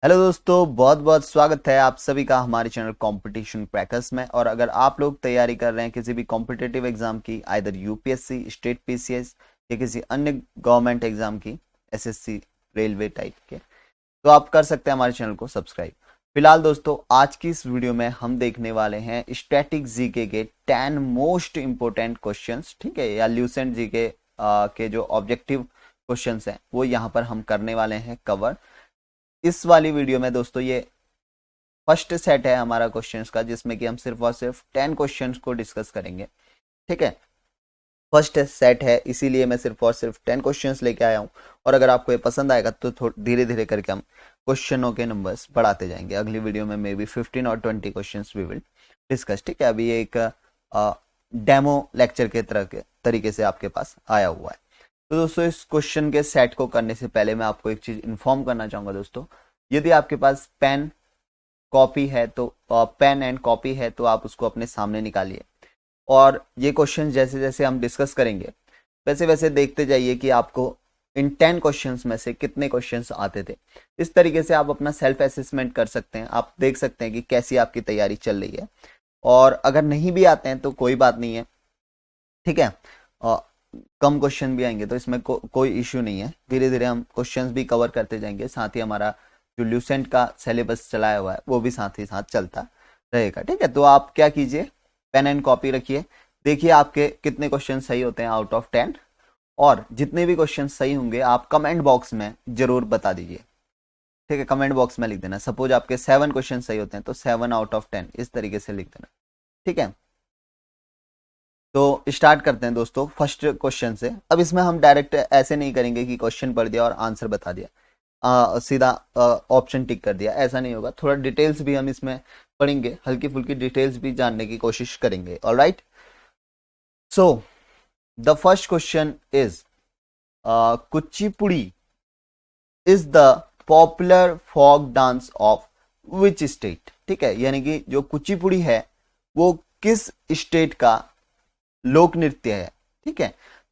Hello दोस्तों, बहुत बहुत स्वागत है आप सभी का हमारे चैनल कंपटीशन क्रैकर्स में। और अगर आप लोग तैयारी कर रहे हैं किसी भी कॉम्पिटिटिव एग्जाम की, आइदर यूपीएससी, स्टेट पीसीएस या किसी अन्य गवर्नमेंट एग्जाम की, एसएससी, रेलवे टाइप के, तो आप कर सकते हैं हमारे चैनल को सब्सक्राइब। फिलहाल दोस्तों, आज की इस वीडियो में हम देखने वाले हैं स्टैटिक जीके के 10 मोस्ट इंपोर्टेंट क्वेश्चंस, ठीक है, या ल्यूसेंट जीके के जो ऑब्जेक्टिव क्वेश्चंस हैं वो यहाँ पर हम करने वाले हैं कवर। इस वाली वीडियो में दोस्तों ये फर्स्ट सेट है हमारा क्वेश्चंस का, जिसमें कि हम सिर्फ और सिर्फ 10 क्वेश्चंस को डिस्कस करेंगे, ठीक है। फर्स्ट सेट है, इसीलिए मैं सिर्फ और सिर्फ 10 क्वेश्चंस लेके आया हूं। और अगर आपको ये पसंद आएगा तो धीरे धीरे करके हम क्वेश्चनों के नंबर्स बढ़ाते जाएंगे। अगली वीडियो में मे बी 15 और 20 क्वेश्चंस वी विल डिस्कस, ठीक है। अभी ये एक डेमो लेक्चर के तरह के तरीके से आपके पास आया हुआ है। तो दोस्तों, इस क्वेश्चन के सेट को करने से पहले मैं आपको एक चीज इन्फॉर्म करना चाहूंगा दोस्तों। यदि आपके पास पेन कॉपी है तो पेन एंड कॉपी है तो आप उसको अपने सामने निकालिए, और ये क्वेश्चन जैसे जैसे हम डिस्कस करेंगे वैसे वैसे देखते जाइए कि आपको इन 10 क्वेश्चंस में से कितने क्वेश्चंस आते थे। इस तरीके से आप अपना सेल्फ असेसमेंट कर सकते हैं, आप देख सकते हैं कि कैसी आपकी तैयारी चल रही है। और अगर नहीं भी आते हैं तो कोई बात नहीं है, ठीक है। कम क्वेश्चन भी आएंगे तो इसमें कोई इश्यू नहीं है। धीरे धीरे हम क्वेश्चंस भी कवर करते जाएंगे, साथ ही हमारा जो ल्यूसेंट का सिलेबस चलाया हुआ है वो भी साथ ही साथ चलता रहेगा, ठीक है। तो आप क्या कीजिए, पेन एंड कॉपी रखिए, देखिए आपके कितने क्वेश्चन सही होते हैं आउट ऑफ 10, और जितने भी क्वेश्चन सही होंगे आप कमेंट बॉक्स में जरूर बता दीजिए, ठीक है। कमेंट बॉक्स में लिख देना, सपोज आपके 7 क्वेश्चन सही होते हैं तो 7 आउट ऑफ 10 इस तरीके से लिख देना, ठीक है। तो स्टार्ट करते हैं दोस्तों फर्स्ट क्वेश्चन से। अब इसमें हम डायरेक्ट ऐसे नहीं करेंगे कि क्वेश्चन पढ़ दिया और आंसर बता दिया, सीधा ऑप्शन टिक कर दिया, ऐसा नहीं होगा। थोड़ा डिटेल्स भी हम इसमें पढ़ेंगे, हल्की फुल्की डिटेल्स भी जानने की कोशिश करेंगे। Alright, so the first question is Kuchipudi is the popular folk dance of which state, ठीक है। यानी कि जो कुचिपुड़ी है वो किस स्टेट का लोक नृत्य है, ठीक है।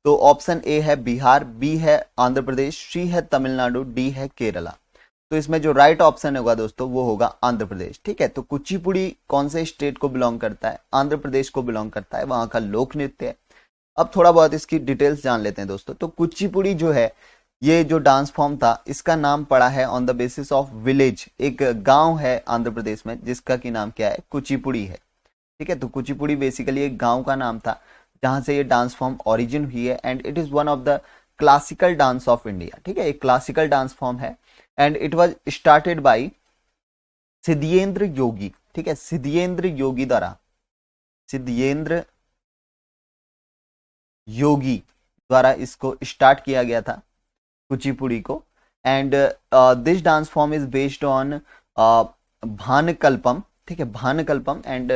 तो ऑप्शन ए है बिहार, बी है आंध्र प्रदेश, सी है तमिलनाडु, डी है केरला। तो इसमें जो राइट ऑप्शन होगा दोस्तों वो होगा आंध्र प्रदेश, ठीक है। तो कुचिपुड़ी कौन से स्टेट को बिलोंग करता है? आंध्र प्रदेश को बिलोंग करता है, वहां का लोक नृत्य है। अब थोड़ा बहुत इसकी डिटेल्स जान लेते हैं दोस्तों। तो कुचिपुड़ी जो है, ये जो डांस फॉर्म था इसका नाम पड़ा है on the basis of village. एक गांव है आंध्र प्रदेश में जिसका की नाम क्या है, कुचिपुड़ी है, ठीक है। तो कुचिपुड़ी बेसिकली एक गांव का नाम था जहां से ये डांस फॉर्म ओरिजिन हुई है, and it is one of the classical dance of India, ठीक है। एक क्लासिकल डांस फॉर्म है, and it was started by Siddhendra Yogi, ठीक है। सिद्धेंद्र योगी द्वारा, सिद्धेंद्र योगी द्वारा इसको स्टार्ट किया गया था कुचिपुड़ी को। And this dance form is based on Bhamakalapam, ठीक है, Bhamakalapam. And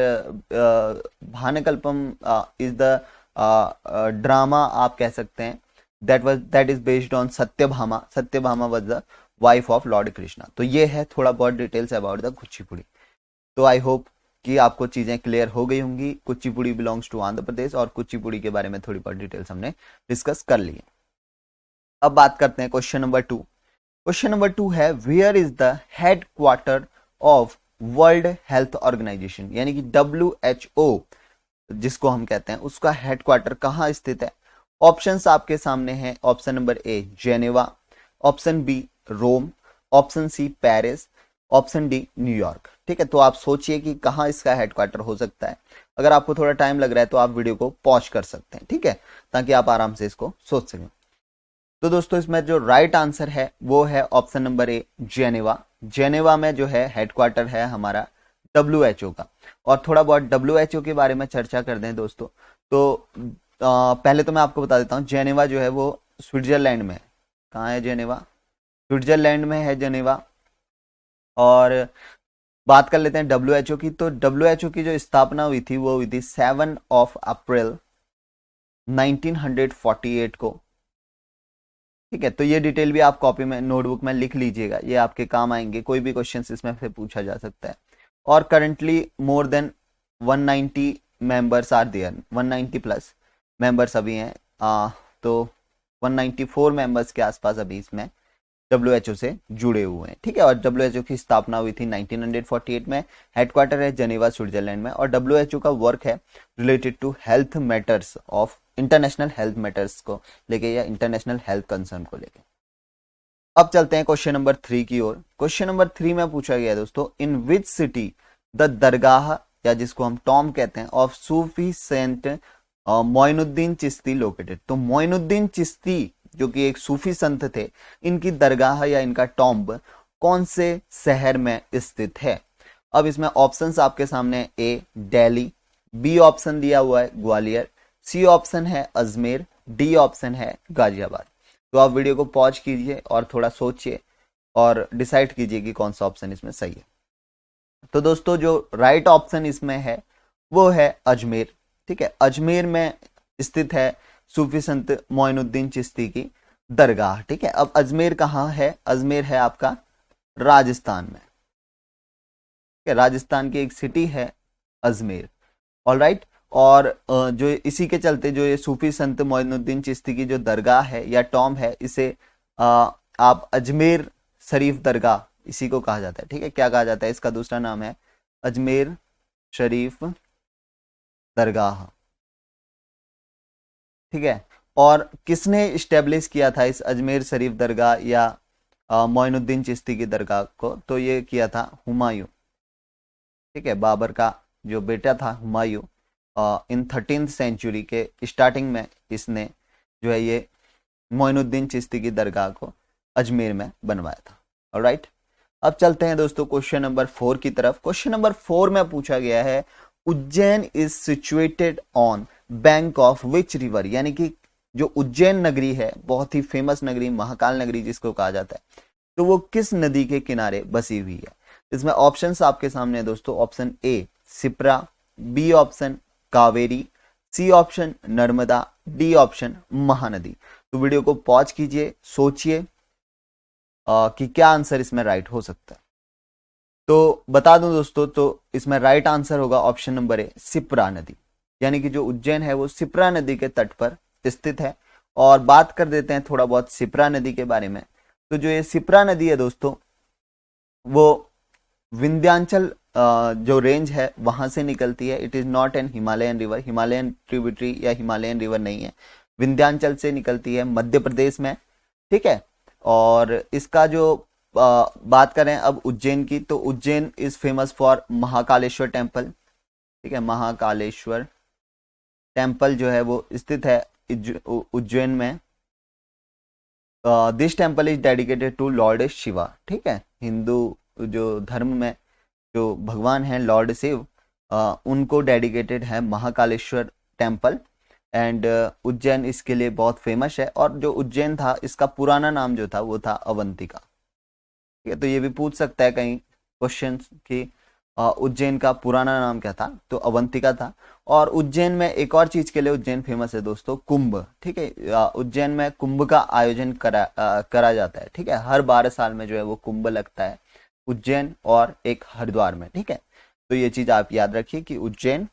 Bhamakalapam is the drama, आप कह सकते हैं, that is based on Satyabhama. Satyabhama was the wife of lord Krishna. तो ये है थोड़ा बहुत डिटेल्स अबाउट द कुचिपुड़ी। तो आई होप कि आपको चीजें क्लियर हो गई होंगी। कुचिपुड़ी बिलोंग्स टू आंध्र प्रदेश, और कुचिपुड़ी के बारे में थोड़ी बहुत डिटेल्स हमने डिस्कस कर ली है। अब बात करते हैं क्वेश्चन नंबर 2। क्वेश्चन नंबर 2 है, where is the head quarter of World Health Organization, यानी कि WHO जिसको हम कहते हैं, उसका हेडक्वार्टर कहां स्थित है? ऑप्शंस आपके सामने हैं। Option number A Geneva, option B Rome, option C Paris, option D New York, ठीक है। तो आप सोचिए कि कहां इसका हेडक्वार्टर हो सकता है। अगर आपको थोड़ा टाइम लग रहा है तो आप वीडियो को पॉज कर सकते हैं, ठीक है, ताकि आप आराम से इसको सोच सकें। तो दोस्तों, इसमें जो राइट आंसर है वो है option number A Geneva. Geneva में जो है हेडक्वार्टर है हमारा WHO का। और थोड़ा बहुत WHO के बारे में चर्चा कर दें दोस्तों, तो पहले तो मैं आपको बता देता हूँ, जेनेवा जो है वो स्विट्जरलैंड में है। कहाँ है जेनेवा? स्विट्जरलैंड में है जेनेवा। और बात कर लेते हैं WHO की। तो WHO की जो स्थापना हुई थी वो हुई थी 7 अप्रैल 1948 को, ठीक है। तो ये डिटेल भी आप कॉपी में, नोटबुक में लिख लीजिएगा, ये आपके काम आएंगे, कोई भी क्वेश्चन इसमें से पूछा जा सकता है। और currently more than 190 members are there, 190 plus members अभी हैं। तो 194 मेंबर्स के आसपास अभी इसमें डब्ल्यूएचओ से जुड़े हुए हैं, ठीक है। और डब्ल्यूएचओ की स्थापना हुई थी 1948 में। हेडक्वार्टर है जेनेवा स्विट्जरलैंड में। और डब्ल्यूएचओ का वर्क है related to health matters of international health matters को लेके या इंटरनेशनल हेल्थ कंसर्न को लेके। अब चलते हैं क्वेश्चन नंबर 3 की ओर। क्वेश्चन नंबर 3 में पूछा गया है दोस्तों, इन विच सिटी द दरगाह या जिसको हम टॉम कहते हैं of Sufi saint Moinuddin Chishti located. तो मोइनुद्दीन चिश्ती जो कि एक सूफी संत थे, इनकी दरगाह या इनका टॉम्ब कौन से शहर में स्थित है। अब इसमें ऑप्शंस आपके सामने, ए दिल्ली, बी ऑप्शन दिया हुआ है ग्वालियर, सी ऑप्शन है अजमेर, डी ऑप्शन है गाजियाबाद। तो आप वीडियो को पॉज कीजिए और थोड़ा सोचिए और डिसाइड कीजिए कि कौन सा ऑप्शन इसमें सही है। तो दोस्तों जो राइट ऑप्शन इसमें है वो है अजमेर, ठीक है। अजमेर में स्थित है सूफी संत मोइनुद्दीन चिश्ती की दरगाह, ठीक है। अब अजमेर कहाँ है? अजमेर है आपका राजस्थान में, ठीक है। राजस्थान की एक सिटी है अजमेर, ऑलराइट। और जो इसी के चलते जो ये सूफी संत मोइनुद्दीन चिश्ती की जो दरगाह है या टॉम है, इसे आप अजमेर शरीफ दरगाह इसी को कहा जाता है, ठीक है। क्या कहा जाता है? इसका दूसरा नाम है अजमेर शरीफ दरगाह, ठीक है। और किसने इस्टेब्लिश किया था इस अजमेर शरीफ दरगाह या मोइनुद्दीन चिश्ती की दरगाह को? तो ये किया था हुमायूं, ठीक है। बाबर का जो बेटा था हुमायूं, इन 13th सेंचुरी के स्टार्टिंग में इसने जो है ये मोइनुद्दीन चिश्ती की दरगाह को अजमेर में बनवाया था, ऑलराइट। अब चलते हैं दोस्तों क्वेश्चन नंबर 4 की तरफ। क्वेश्चन नंबर 4 में पूछा गया है, Ujjain is situated on bank of which river, यानी कि जो उज्जैन नगरी है, बहुत ही फेमस नगरी, महाकाल नगरी जिसको कहा जाता है, तो वो किस नदी के किनारे बसी हुई है। इसमें ऑप्शंस आपके सामने है दोस्तों। Option A Sipra, B option Kaveri, C option Narmada, D option Mahanadi. तो वीडियो को पॉज कीजिए, सोचिए कि क्या आंसर इसमें राइट हो सकता है। तो बता दूं दोस्तों, तो इसमें राइट आंसर होगा ऑप्शन नंबर ए सिप्रा नदी, यानी कि जो उज्जैन है वो सिप्रा नदी के तट पर स्थित है। और बात कर देते हैं थोड़ा बहुत सिप्रा नदी के बारे में। तो जो ये सिप्रा नदी है दोस्तों, वो विंध्याचल जो रेंज है वहां से निकलती है। It is not an Himalayan river, Himalayan tributary या हिमालयन रिवर नहीं है, विंध्याचल से निकलती है मध्य प्रदेश में, ठीक है। और इसका जो बात करें अब उज्जैन की, तो Ujjain is famous for Mahakaleshwar temple, ठीक है। महाकालेश्वर टेम्पल जो है वो स्थित है उज्जैन में। This temple is dedicated to Lord Shiva, ठीक है। हिंदू जो धर्म में जो भगवान हैं लॉर्ड शिव, उनको डेडिकेटेड है महाकालेश्वर टेम्पल। एंड उज्जैन इसके लिए बहुत फेमस है। और जो उज्जैन था, इसका पुराना नाम जो था वो था अवंतिका, ठीक है। तो ये भी पूछ सकता है कहीं क्वेश्चन कि उज्जैन का पुराना नाम क्या था, तो अवंतिका था। और उज्जैन में एक और चीज के लिए उज्जैन फेमस है दोस्तों, कुंभ, ठीक है। उज्जैन में कुंभ का आयोजन करा जाता है, ठीक है। हर 12 साल में जो है वो कुंभ लगता है उज्जैन और एक हरिद्वार में, ठीक है। तो ये चीज आप याद रखिए कि उज्जैन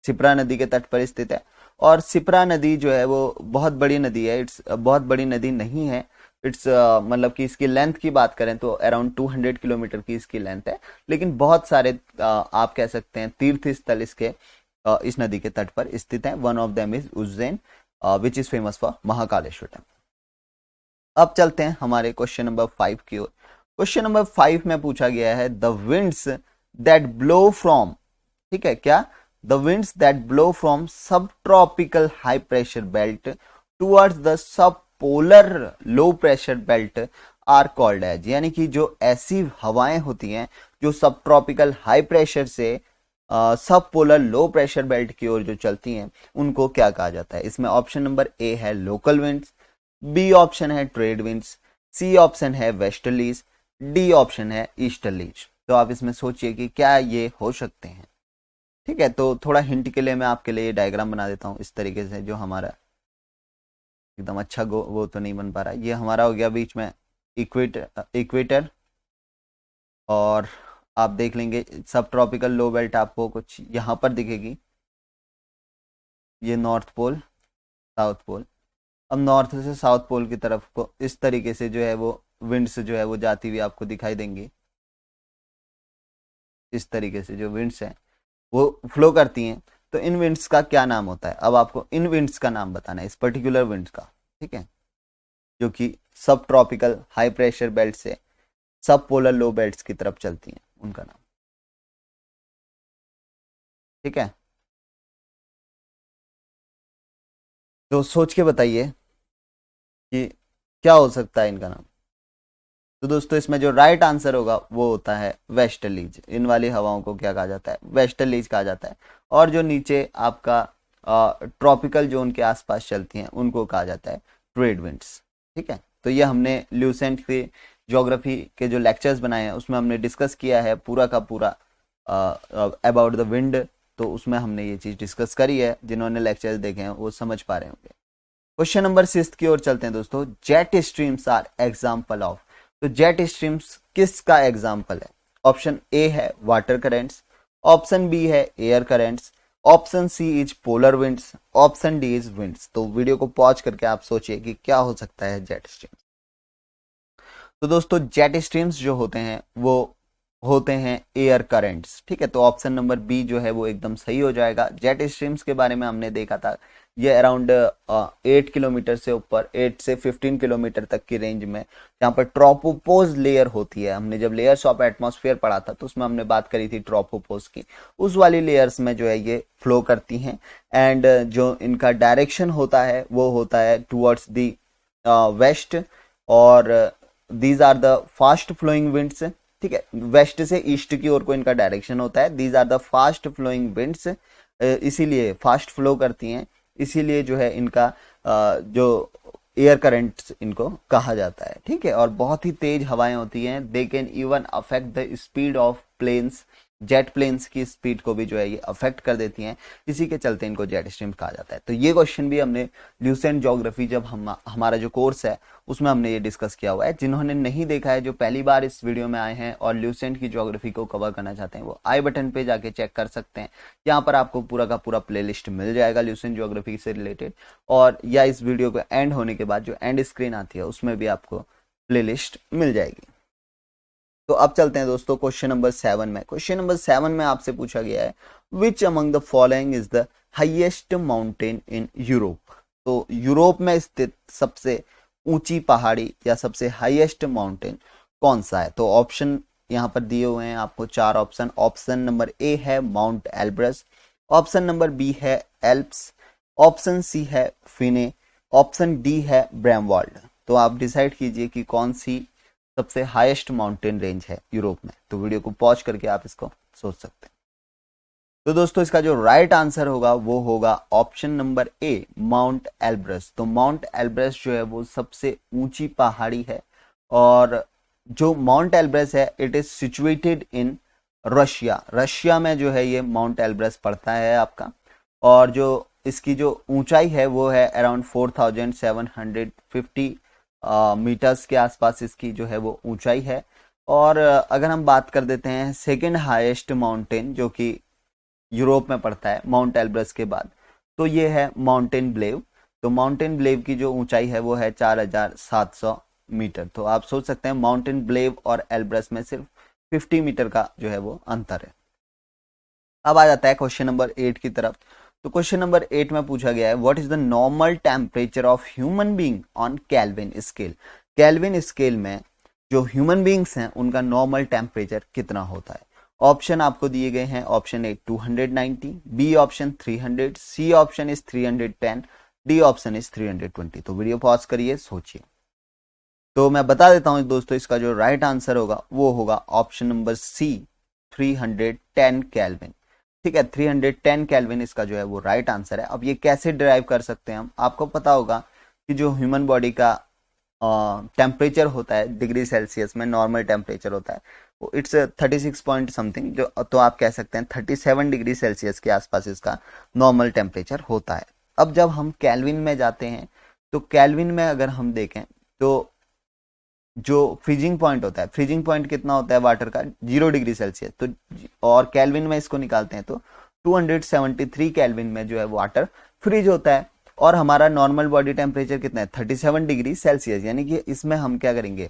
सिप्रा नदी के तट पर स्थित है। और सिप्रा नदी जो है वो बहुत बड़ी नदी है, इट्स बहुत बड़ी नदी नहीं है। इट्स मतलब कि इसकी लेंथ की बात करें तो अराउंड 200 किलोमीटर की इसकी लेंथ है। लेकिन बहुत सारे आप कह सकते हैं तीर्थ स्थल इसके इस नदी के तट पर स्थित है। One of them is Ujjain which is famous for Mahakaleshwar temple. अब चलते हैं हमारे क्वेश्चन नंबर 5 की ओर। क्वेश्चन नंबर 5 में पूछा गया है, the winds that blow from, ठीक है क्या, the winds that blow from subtropical high pressure belt towards the subpolar low pressure belt are called as, यानी कि जो ऐसी हवाएं होती हैं जो सब ट्रॉपिकल हाई प्रेशर से सब पोलर लो प्रेशर बेल्ट की ओर जो चलती हैं, उनको क्या कहा जाता है। इसमें ऑप्शन नंबर ए है लोकल विंड्स, बी ऑप्शन है ट्रेड विंड्स, सी ऑप्शन है वेस्टर्लीज, डी ऑप्शन है ईस्टर्लीज। तो आप इसमें सोचिए कि क्या ये हो सकते हैं, ठीक है। तो थोड़ा हिंट के लिए मैं आपके लिए डायग्राम बना देता हूँ इस तरीके से, जो हमारा एकदम अच्छा वो तो नहीं बन पा रहा। ये हमारा हो गया बीच में इक्वेटर, और आप देख लेंगे सब ट्रॉपिकल लो बेल्ट आपको कुछ यहाँ पर दिखेगी, ये नॉर्थ पोल साउथ पोल। अब नॉर्थ से साउथ पोल की तरफ को इस तरीके से जो है वो विंड्स जो है वो जाती हुई आपको दिखाई देंगी। इस तरीके से जो विंड्स हैं वो फ्लो करती हैं। तो इन विंड्स का क्या नाम होता है? अब आपको इन विंड्स का नाम बताना है, इस पर्टिकुलर विंड्स का, ठीक है, जो कि सब ट्रॉपिकल हाई प्रेशर बेल्ट से सब पोलर लो बेल्ट्स की तरफ चलती हैं, उनका नाम, ठीक है। तो सोच के बताइए कि क्या हो सकता है इनका नाम। तो दोस्तों इसमें जो राइट आंसर होगा वो होता है वेस्टर्लीज। इन वाली हवाओं को क्या कहा जाता है? वेस्टर्लीज कहा जाता है। और जो नीचे आपका ट्रॉपिकल जोन के आसपास चलती हैं उनको कहा जाता है ट्रेड विंड्स, ठीक है। तो ये हमने ल्यूसेंट के ज्योग्राफी के जो लेक्चर्स बनाए हैं उसमें हमने डिस्कस किया है पूरा का पूरा अबाउट द विंड। तो उसमें हमने ये चीज़ डिस्कस करी है, जिन्होंने लेक्चर्स देखे हैं वो समझ पा रहे होंगे। क्वेश्चन नंबर 6 की ओर चलते हैं दोस्तों। Jet streams are example of. तो जेट स्ट्रीम्स किसका एग्जाम्पल है? ऑप्शन ए है वाटर करेंट्स, ऑप्शन बी है air currents, option C is polar winds, option D is winds. तो वीडियो को पॉज करके आप सोचिए कि क्या हो सकता है जेट स्ट्रीम्स। तो दोस्तों जेट स्ट्रीम्स जो होते हैं वो होते हैं एयर करंट्स, ठीक है। तो ऑप्शन नंबर बी जो है वो एकदम सही हो जाएगा। जेट स्ट्रीम्स के बारे में हमने देखा था, ये अराउंड 8 किलोमीटर से ऊपर, 8 से 15 किलोमीटर तक की रेंज में, जहाँ पर ट्रोपोपोज लेयर होती है। हमने जब लेयर्स ऑफ एटमॉस्फेयर पढ़ा था तो उसमें हमने बात करी थी ट्रोपोपोज की। उस वाली लेयर्स में जो है ये फ्लो करती हैं। एंड जो इनका डायरेक्शन होता है वो होता है टूवर्ड्स दी वेस्ट, और these are the fast flowing winds, ठीक है। वेस्ट से ईस्ट की ओर को इनका डायरेक्शन होता है। These are the fast flowing winds, इसीलिए फास्ट फ्लो करती हैं, इसीलिए जो है इनका जो एयर करंट्स इनको कहा जाता है, ठीक है। और बहुत ही तेज हवाएं होती हैं। They can even affect the speed of planes, jet planes की स्पीड को भी जो है ये अफेक्ट कर देती हैं। इसी के चलते इनको जेट स्ट्रीम कहा जाता है। तो ये क्वेश्चन भी हमने ल्यूसेंट ज्योग्राफी जब हमारा जो कोर्स है उसमें हमने ये डिस्कस किया हुआ है। जिन्होंने नहीं देखा है, जो पहली बार इस वीडियो में आए हैं और ल्यूसेंट की ज्योग्राफी को कवर करना चाहते हैं, वो आई बटन पे जाके चेक कर सकते हैं। यहाँ पर आपको पूरा का पूरा प्लेलिस्ट मिल जाएगा ल्यूसेंट ज्योग्राफी से रिलेटेड, और या इस वीडियो के एंड होने के बाद जो एंड स्क्रीन आती है उसमें भी आपको प्लेलिस्ट मिल जाएगी। तो अब चलते हैं दोस्तों क्वेश्चन नंबर 7 में। क्वेश्चन नंबर 7 में आपसे पूछा गया है, which among the following is the highest mountain in Europe. तो यूरोप में स्थित सबसे ऊंची पहाड़ी या सबसे हाईएस्ट माउंटेन कौन सा है? तो ऑप्शन यहाँ पर दिए हुए हैं आपको 4 ऑप्शन। ऑप्शन नंबर ए है Mount Elbrus, option number B है एल्प्स, ऑप्शन सी है फिने, ऑप्शन डी है ब्रैमवाल्ड। तो आप डिसाइड कीजिए कि कौन सी सबसे हाईएस्ट माउंटेन रेंज है यूरोप में। तो वीडियो को पॉज करके आप इसको सोच सकते हैं। तो दोस्तों इसका जो राइट आंसर होगा वो होगा ऑप्शन नंबर ए माउंट एल्ब्रस। तो माउंट एल्ब्रस जो है वो सबसे ऊंची पहाड़ी है, और जो माउंट एल्ब्रस है it is situated in Russia. Russia में जो है ये माउंट एल्ब्रस पड़ता है आपका, और जो इसकी जो ऊंचाई है वो है अराउंड 4750 मीटर्स के आसपास इसकी जो है वो ऊंचाई है। और अगर हम बात कर देते हैं सेकेंड हाईएस्ट माउंटेन जो कि यूरोप में पड़ता है माउंट एल्ब्रस के बाद, तो ये है माउंटेन ब्लेव। तो माउंटेन ब्लेव की जो ऊंचाई है वो है 4700 मीटर। तो आप सोच सकते हैं माउंटेन ब्लेव और एल्ब्रस में सिर्फ 50 मीटर का जो है वो अंतर है। अब आ जाता है क्वेश्चन नंबर 8 की तरफ। तो क्वेश्चन नंबर 8 में पूछा गया है, what is the normal temperature of human being on kelvin scale. Kelvin scale में जो ह्यूमन बीइंग्स हैं उनका नॉर्मल टेम्परेचर कितना होता है? ऑप्शन आपको दिए गए हैं। Option A 290, B option 300, C option is 310, D option is 320। तो वीडियो पॉज करिए, सोचिए। तो मैं बता देता हूं दोस्तों, इसका जो राइट आंसर होगा वो होगा ऑप्शन नंबर सी 310 केल्विन, ठीक है। 310 केल्विन इसका जो है वो राइट आंसर है। अब ये कैसे डिराइव कर सकते हैं हम? आपको पता होगा कि जो ह्यूमन बॉडी का टेम्परेचर होता है डिग्री सेल्सियस में, नॉर्मल टेम्परेचर होता है वो इट्स 36 पॉइंट समथिंग, जो तो आप कह सकते हैं 37 डिग्री सेल्सियस के आसपास इसका नॉर्मल टेम्परेचर होता है। अब जब हम केल्विन में जाते हैं तो केल्विन में अगर हम देखें तो जो फ्रीजिंग पॉइंट होता है, फ्रीजिंग पॉइंट कितना होता है वाटर का? 0 डिग्री सेल्सियस। तो और केल्विन में इसको निकालते हैं तो 273 केल्विन में जो है वाटर फ्रीज होता है। और हमारा नॉर्मल बॉडी टेम्परेचर कितना है? 37 डिग्री सेल्सियस। यानी कि इसमें हम क्या करेंगे,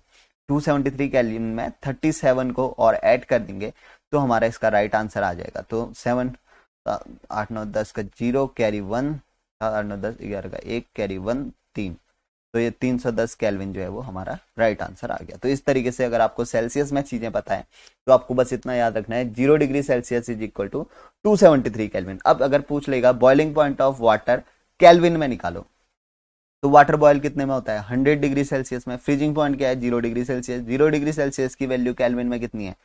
273 केल्विन में 37 को और ऐड कर देंगे तो हमारा इसका राइट आंसर आ जाएगा। तो 7 8 9 10 का 0 कैरी 1, 8 9 10 11 का 1 कैरी 1 3, तो ये 310 केल्विन जो है वो हमारा राइट आंसर आ गया। तो इस तरीके से अगर आपको सेल्सियस में चीजें पता है तो आपको बस इतना याद रखना है 0 degree Celsius is equal to 273 Kelvin. अब अगर पूछ लेगा boiling point of water Kelvin में निकालो, तो वाटर बॉयल कितने में होता है 100 डिग्री सेल्सियस में। फ्रीजिंग पॉइंट क्या है 0 डिग्री सेल्सियस। 0 डिग्री सेल्सियस की वैल्यू केल्विन में कितनी है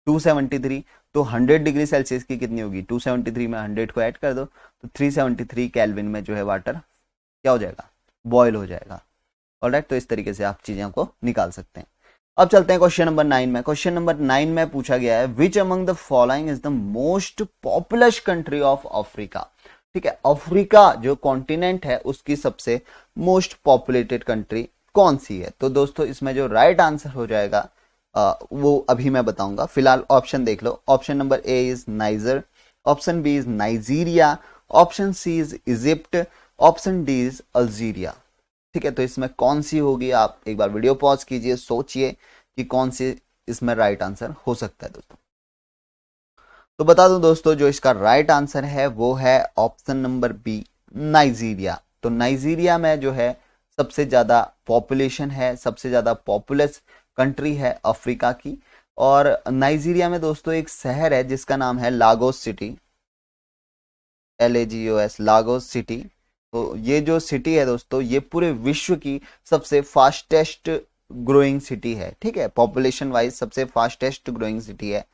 273, तो 100 डिग्री सेल्सियस की कितनी होगी 273 में 100 को ऐड कर दो तो 373 केल्विन में जो है वाटर क्या हो जाएगा बॉयल हो जाएगा। ऑलराइट, तो इस तरीके से आप चीजों को निकाल सकते हैं। अब चलते हैं क्वेश्चन नंबर 9 में। क्वेश्चन नंबर 9 में पूछा गया है which among the following is the most populous country of Africa. ठीक है, अफ्रीका जो कॉन्टिनेंट है उसकी सबसे मोस्ट पॉपुलेटेड कंट्री कौन सी है। तो दोस्तों इसमें जो राइट आंसर हो जाएगा वो अभी मैं बताऊंगा। फिलहाल ऑप्शन देख लो। Option number A is Niger, option B is Nigeria, option C is Egypt, option D is Algeria. ठीक है, तो इसमें कौन सी होगी आप एक बार वीडियो पॉज कीजिए, सोचिए कि कौन सी इसमें राइट आंसर हो सकता है दोस्तों। तो बता दूं दोस्तों जो इसका राइट आंसर है वो है ऑप्शन नंबर बी नाइजीरिया। तो नाइजीरिया में जो है सबसे ज्यादा पॉपुलेशन है, सबसे ज्यादा पॉपुलस कंट्री है अफ्रीका की। और नाइजीरिया में दोस्तों एक शहर है जिसका नाम है Lagos city, LAGOS, Lagos city. तो ये जो सिटी है दोस्तों ये पूरे विश्व की सबसे फास्टेस्ट ग्रोइंग सिटी है। ठीक है, पॉपुलेशन वाइज सबसे फास्टेस्ट ग्रोइंग सिटी है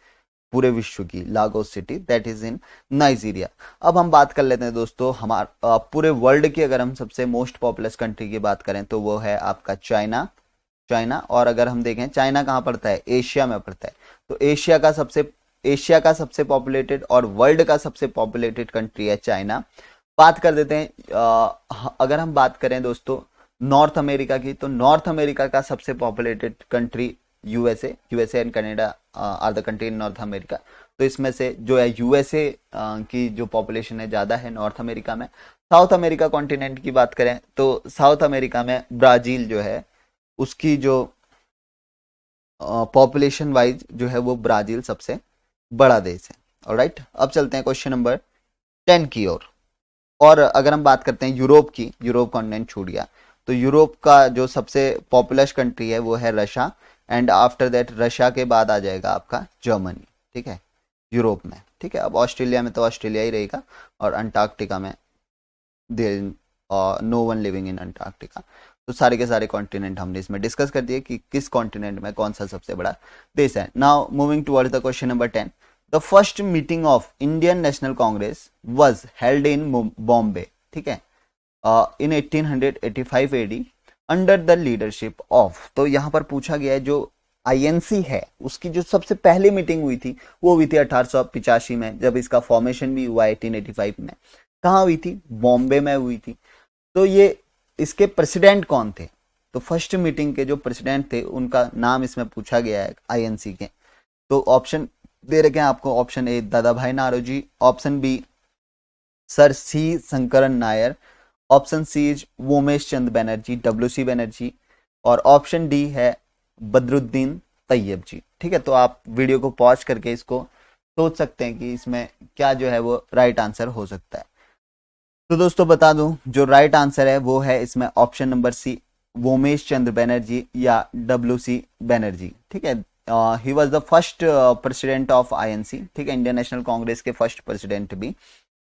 पूरे विश्व की, Lagos city, that is in Nigeria. अब हम बात कर लेते हैं दोस्तों हमारे पूरे वर्ल्ड की अगर हम सबसे मोस्ट पॉपुलस कंट्री की बात करें तो वो है आपका चाइना। चाइना, और अगर हम देखें चाइना कहाँ पड़ता है एशिया में पड़ता है। तो एशिया का सबसे पॉपुलेटेड और वर्ल्ड का सबसे पॉपुलेटेड कंट्री है चाइना। बात कर देते हैं अगर हम बात करें दोस्तों नॉर्थ अमेरिका की, तो नॉर्थ अमेरिका का सबसे populated country USA and Canada are the country in North America. तो इसमें से जो है यूएसए की जो पॉपुलेशन है ज्यादा है नॉर्थ अमेरिका में। साउथ अमेरिका कॉन्टिनेंट की बात करें तो साउथ अमेरिका में ब्राजील जो है उसकी जो पॉपुलेशन वाइज जो है वो ब्राजील सबसे बड़ा देश है। ऑलराइट, अब चलते हैं क्वेश्चन नंबर 10 की ओर। और अगर हम बात करते हैं यूरोप की, यूरोप कॉन्टिनेंट छूट गया, तो यूरोप का जो सबसे पॉपुलस कंट्री है वो है Russia, and after that Russia के बाद आ जाएगा आपका जर्मनी। ठीक है, यूरोप में। ठीक है, अब ऑस्ट्रेलिया में तो ऑस्ट्रेलिया ही रहेगा, और अंटार्कटिका में no one living in Antarctica. तो सारे के सारे कॉन्टिनेंट हमने इसमें डिस्कस कर दिए कि किस कॉन्टिनेंट में कौन सा सबसे बड़ा देश है। Now moving towards the question number 10। The first meeting of Indian national Congress was held in Bombay. ठीक है, इन 1885 AD under the leadership of. तो यहां पर पूछा गया है जो INC है उसकी जो सबसे पहली मीटिंग हुई थी वो हुई थी 1885 में, जब इसका फॉर्मेशन भी हुआ 1885 में। कहाँ हुई थी, बॉम्बे में हुई थी। तो ये इसके प्रेसिडेंट कौन थे, तो फर्स्ट मीटिंग के जो प्रेसिडेंट थे उनका नाम इसमें पूछा गया है INC के। तो ऑप्शन दे रखे हैं आपको, option A Dadabhai Naoroji, option B Sir C Sankaran Nair, option C is Womesh Chunder Banerjee WC Banerjee, और ऑप्शन डी है बदरुद्दीन तैयब जी। ठीक है, तो आप वीडियो को पॉज करके इसको सोच सकते हैं कि इसमें क्या जो है वो राइट आंसर हो सकता है। तो दोस्तों बता दूं जो राइट आंसर है वो है इसमें ऑप्शन नंबर सी वोमेश चंद्र बनर्जी या WC बनर्जी। ठीक है, he was the first president of INC। ठीक है, इंडियन नेशनल कांग्रेस के फर्स्ट प्रेसिडेंट भी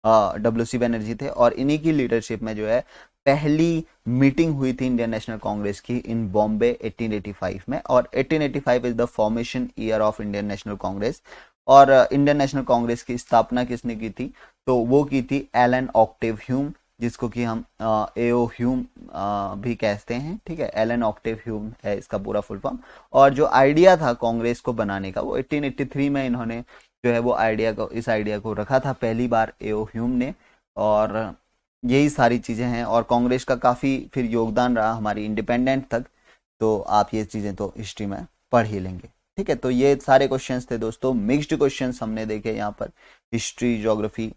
WC बनर्जी थे, और इन्हीं की लीडरशिप में जो है पहली मीटिंग हुई थी इंडियन नेशनल कांग्रेस की इन बॉम्बे 1885 में। और 1885 is the formation year of Indian national Congress. और इंडियन नेशनल कांग्रेस की स्थापना किसने की थी, तो वो की थी एलन ऑक्टेव ह्यूम, जिसको कि हम AO ह्यूम भी कहते हैं। ठीक है, एलन ऑक्टेव ह्यूम है इसका पूरा फुल फॉर्म। और जो आइडिया था कांग्रेस को बनाने का वो 1883 में इन्होंने जो है वो इस आइडिया को रखा था पहली बार AO ह्यूम ने। और यही सारी चीजें हैं, और कांग्रेस का काफी फिर योगदान रहा हमारी इंडिपेंडेंट तक। तो आप ये चीजें तो हिस्ट्री में पढ़ ही लेंगे। ठीक है, तो ये सारे क्वेश्चंस थे दोस्तों, मिक्स्ड क्वेश्चंस हमने देखे यहाँ पर, हिस्ट्री ज्योग्राफी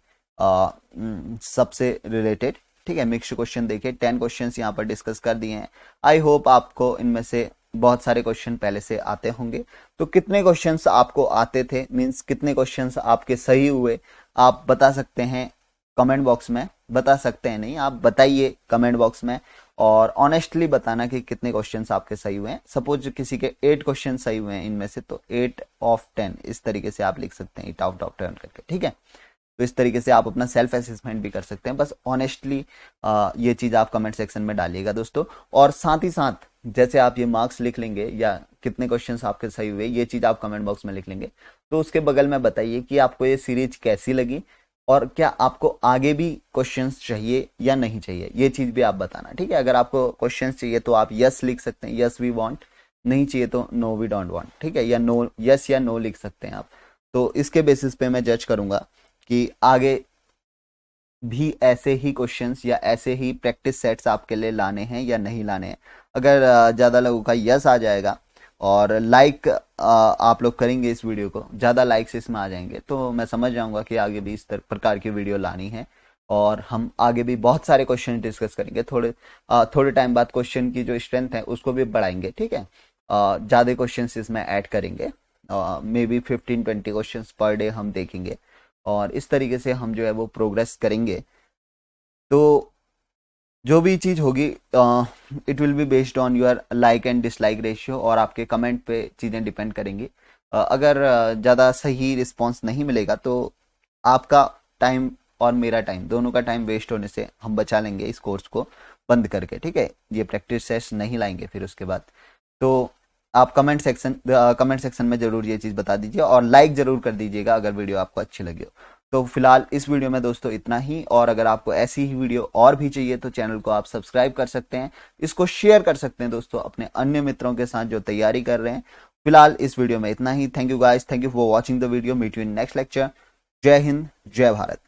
सबसे रिलेटेड। ठीक है, मिक्स्ड क्वेश्चन देखे, 10 क्वेश्चंस यहाँ पर डिस्कस कर दिए हैं। आई होप आपको इनमें से बहुत सारे क्वेश्चन पहले से आते होंगे। तो कितने क्वेश्चंस आपको आते थे, मींस कितने क्वेश्चंस आपके सही हुए, आप बता सकते हैं कमेंट बॉक्स में। बता सकते हैं नहीं, आप बताइए कमेंट बॉक्स में, और ऑनेस्टली बताना कि कितने क्वेश्चंस आपके सही हुए हैं। सपोज किसी के 8 क्वेश्चन सही हुए हैं इनमें से, तो 8 ऑफ 10 इस तरीके से आप लिख सकते हैं, 8 आउट ऑफ 10 करके, ठीक है। तो इस तरीके से आप अपना सेल्फ असेसमेंट भी कर सकते हैं। बस ऑनेस्टली ये चीज़ आप कमेंट सेक्शन में डालिएगा दोस्तों। और साथ ही साथ जैसे आप ये मार्क्स लिख लेंगे या कितने क्वेश्चंस आपके सही हुए, ये चीज़ आप कमेंट बॉक्स में लिख लेंगे, तो उसके बगल में बताइए कि आपको ये सीरीज कैसी लगी और क्या आपको आगे भी क्वेश्चंस चाहिए या नहीं चाहिए, ये चीज़ भी आप बताना, ठीक है। अगर आपको क्वेश्चंस चाहिए तो आप यस लिख सकते हैं, यस वी वांट, नहीं चाहिए तो नो वी डोंट वांट, ठीक है, या नो, यस या नो लिख सकते हैं आप। तो इसके बेसिस पे मैं जज करूंगा कि आगे भी ऐसे ही क्वेश्चंस या ऐसे ही प्रैक्टिस सेट्स आपके लिए लाने हैं या नहीं लाने हैं। अगर ज़्यादा लोगों का यस आ जाएगा और लाइक आप लोग करेंगे इस वीडियो को, ज़्यादा लाइक्स इसमें आ जाएंगे, तो मैं समझ जाऊंगा कि आगे भी इस प्रकार की वीडियो लानी है। और हम आगे भी बहुत सारे क्वेश्चन डिस्कस करेंगे। थोड़े टाइम बाद क्वेश्चन की जो स्ट्रेंथ है उसको भी बढ़ाएंगे, ठीक है। ज़्यादा क्वेश्चन इसमें ऐड करेंगे, may be 15-20 question per day हम देखेंगे, और इस तरीके से हम जो है वो प्रोग्रेस करेंगे। तो जो भी चीज़ होगी it will be based on your like and dislike ratio, और आपके कमेंट पे चीज़ें डिपेंड करेंगी। अगर ज़्यादा सही रिस्पॉन्स नहीं मिलेगा तो आपका टाइम और मेरा टाइम, दोनों का टाइम वेस्ट होने से हम बचा लेंगे इस कोर्स को बंद करके, ठीक है। ये प्रैक्टिस सेट्स नहीं लाएंगे फिर उसके बाद। तो आप कमेंट सेक्शन में जरूर ये चीज़ बता दीजिए, और लाइक जरूर कर दीजिएगा अगर वीडियो आपको अच्छी लगी हो। तो फिलहाल इस वीडियो में दोस्तों इतना ही, और अगर आपको ऐसी ही वीडियो और भी चाहिए तो चैनल को आप सब्सक्राइब कर सकते हैं, इसको शेयर कर सकते हैं दोस्तों अपने अन्य मित्रों के साथ जो तैयारी कर रहे हैं। फिलहाल इस वीडियो में इतना ही। Thank you guys, thank you for watching the video. Meet you in next lecture. जय हिंद, जय भारत।